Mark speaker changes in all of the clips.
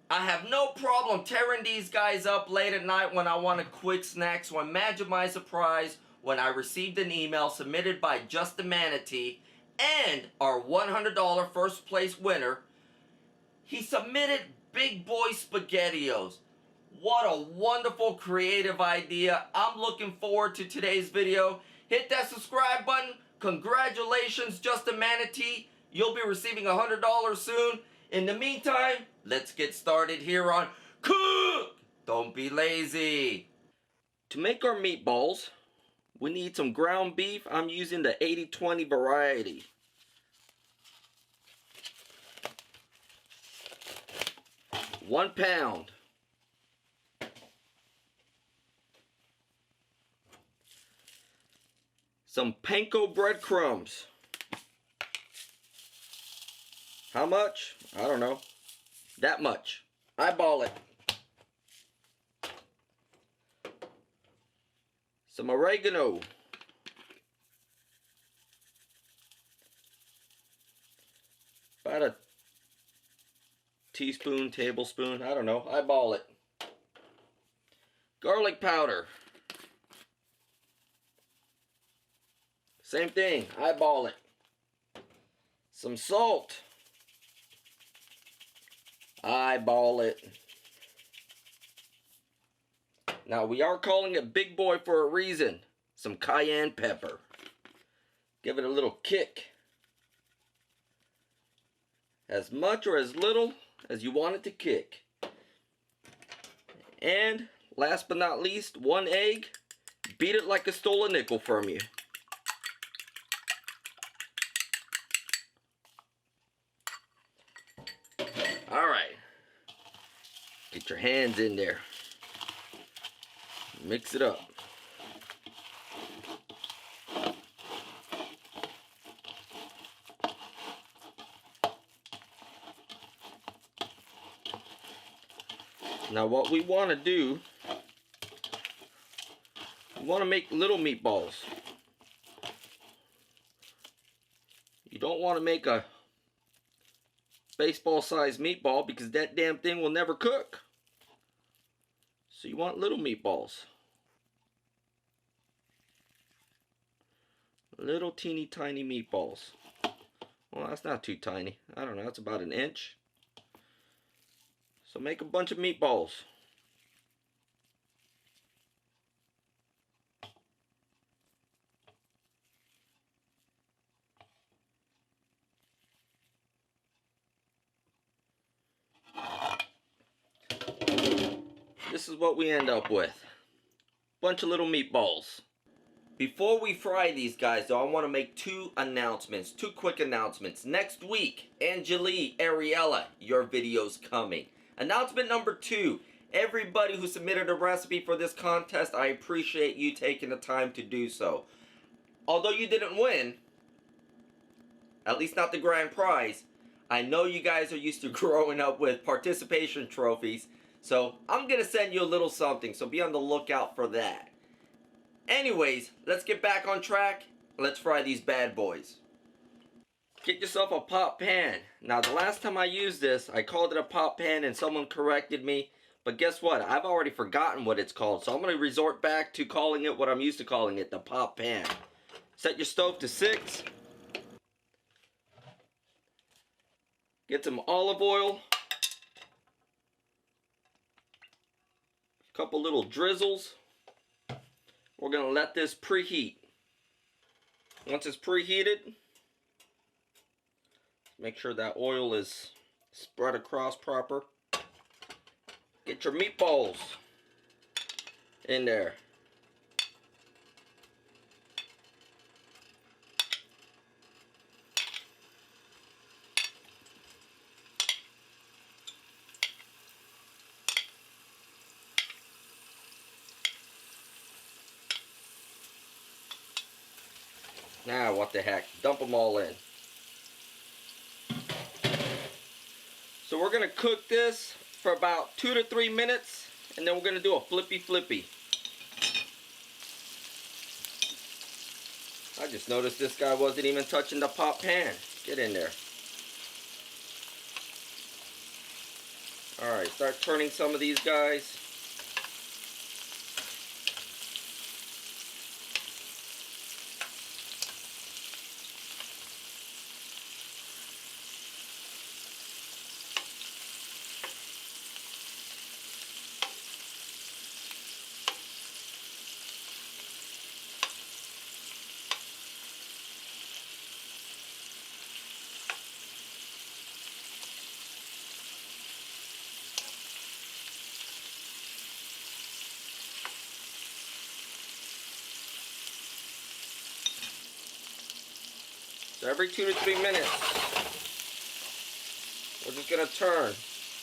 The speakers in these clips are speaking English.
Speaker 1: I have no problem tearing these guys up late at night when I want a quick snack, so imagine my surprise when I received an email submitted by JustAManatee and our $100 first place winner. He submitted Big Boy Spaghettios. What a wonderful creative idea. I'm looking forward to today's video. Hit that subscribe button. Congratulations, JustAManatee. You'll be receiving $100 soon. In the meantime, let's get started here on Cook! Don't be lazy. To make our meatballs, we need some ground beef. I'm using the 80-20 variety. One pound. Some Panko breadcrumbs. How much? I don't know. That much. Eyeball it. Some oregano. About a teaspoon, tablespoon, I don't know. Eyeball it. Garlic powder. Same thing. Eyeball it. Some salt. Eyeball it. Now we are calling it Big Boy for a reason. Some Cayenne Pepper. Give it a little kick. As much or as little as you want it to kick. And last but not least, 1 egg. Beat it like I stole a nickel from you. Alright. Get your hands in there. Mix it up. Now what we want to do, we want to make little meatballs. You don't want to make a baseball sized meatball because that damn thing will never cook. So you want little meatballs. Little teeny tiny meatballs. Well, that's not too tiny. I don't know, that's about an inch. So make a bunch of meatballs. This is what we end up with. Bunch of little meatballs. Before we fry these guys though, I want to make two quick announcements. Next week, Angelique, Ariella, your video's coming. Announcement number 2, everybody who submitted a recipe for this contest, I appreciate you taking the time to do so. Although you didn't win, at least not the grand prize, I know you guys are used to growing up with participation trophies, so I'm going to send you a little something, so be on the lookout for that. Anyways, let's get back on track. Let's fry these bad boys. Get yourself a pot pan. Now the last time I used this, I called it a pot pan and someone corrected me. But guess what? I've already forgotten what it's called. So I'm going to resort back to calling it what I'm used to calling it, the pot pan. Set your stove to 6. Get some olive oil. A couple little drizzles. We're going to let this preheat. Once it's preheated, make sure that oil is spread across proper. Get your meatballs in there. Now, what the heck? Dump them all in. So we're going to cook this for about 2 to 3 minutes, and then we're going to do a flippy. I just noticed this guy wasn't even touching the pot pan. Get in there. Alright, start turning some of these guys. So every 2 to 3 minutes, we're just going to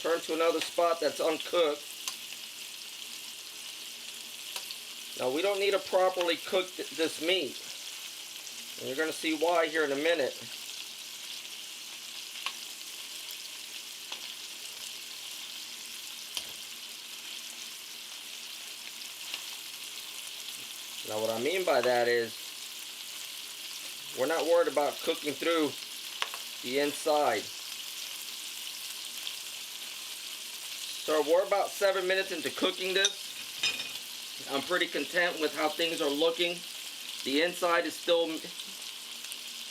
Speaker 1: turn to another spot that's uncooked. Now we don't need to properly cook this meat, and you're going to see why here in a minute. Now what I mean by that is, we're not worried about cooking through the inside. So we're about 7 minutes into cooking this. I'm pretty content with how things are looking. The inside is still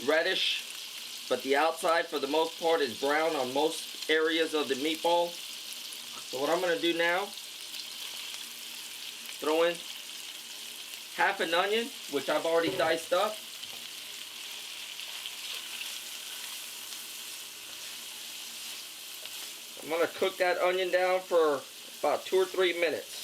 Speaker 1: reddish, but the outside for the most part is brown on most areas of the meatball. So what I'm going to do now, throw in half an onion, which I've already diced up. I'm going to cook that onion down for about 2 or 3 minutes.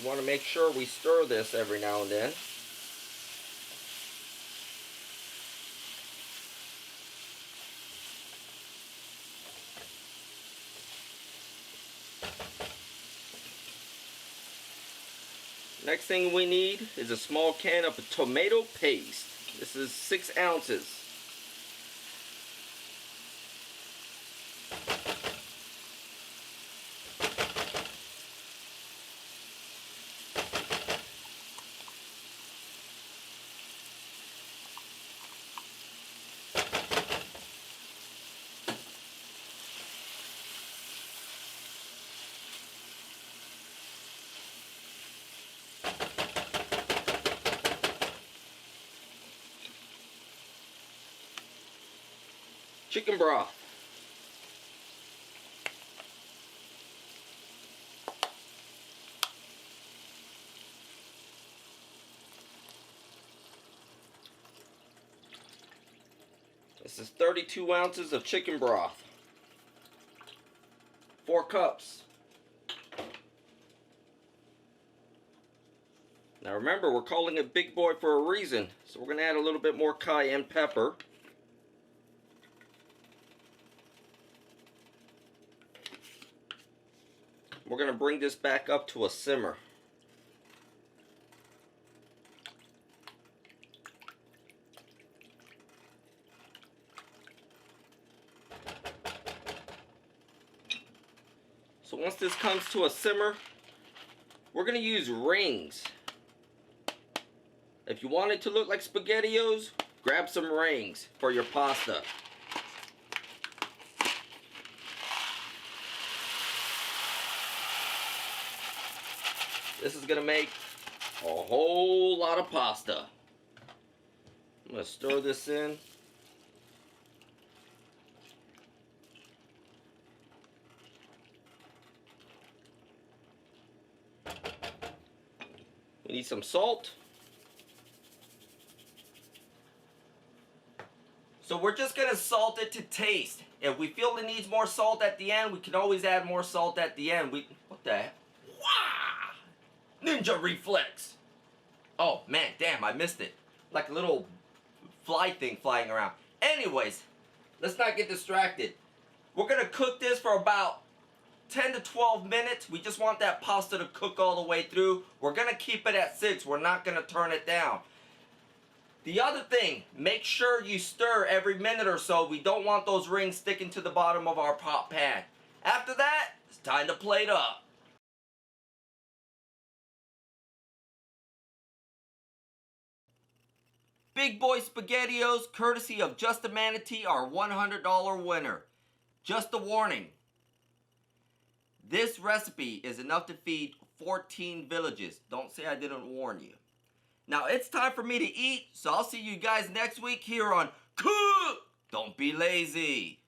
Speaker 1: We want to make sure we stir this every now and then. Next thing we need is a small can of tomato paste. This is 6 ounces. Chicken broth. This is 32 ounces of chicken broth. 4 cups. Now remember, we're calling it Big Boy for a reason, so we're going to add a little bit more cayenne pepper. We're going to bring this back up to a simmer. So once this comes to a simmer, we're going to use rings. If you want it to look like Spaghettios, grab some rings for your pasta. This is going to make a whole lot of pasta. I'm going to stir this in. We need some salt. So we're just going to salt it to taste. If we feel it needs more salt at the end, we can always add more salt at the end. What the heck? Wow! Ninja reflex. Oh man, damn, I missed it. Like a little fly thing flying around. Anyways, let's not get distracted. We're going to cook this for about 10 to 12 minutes. We just want that pasta to cook all the way through. We're going to keep it at 6. We're not going to turn it down. The other thing, make sure you stir every minute or so. We don't want those rings sticking to the bottom of our pot pan. After that, it's time to plate up. Big Boy Spaghettios, courtesy of JustAManatee, our $100 winner. Just a warning. This recipe is enough to feed 14 villages. Don't say I didn't warn you. Now it's time for me to eat, so I'll see you guys next week here on Cook! Don't be lazy.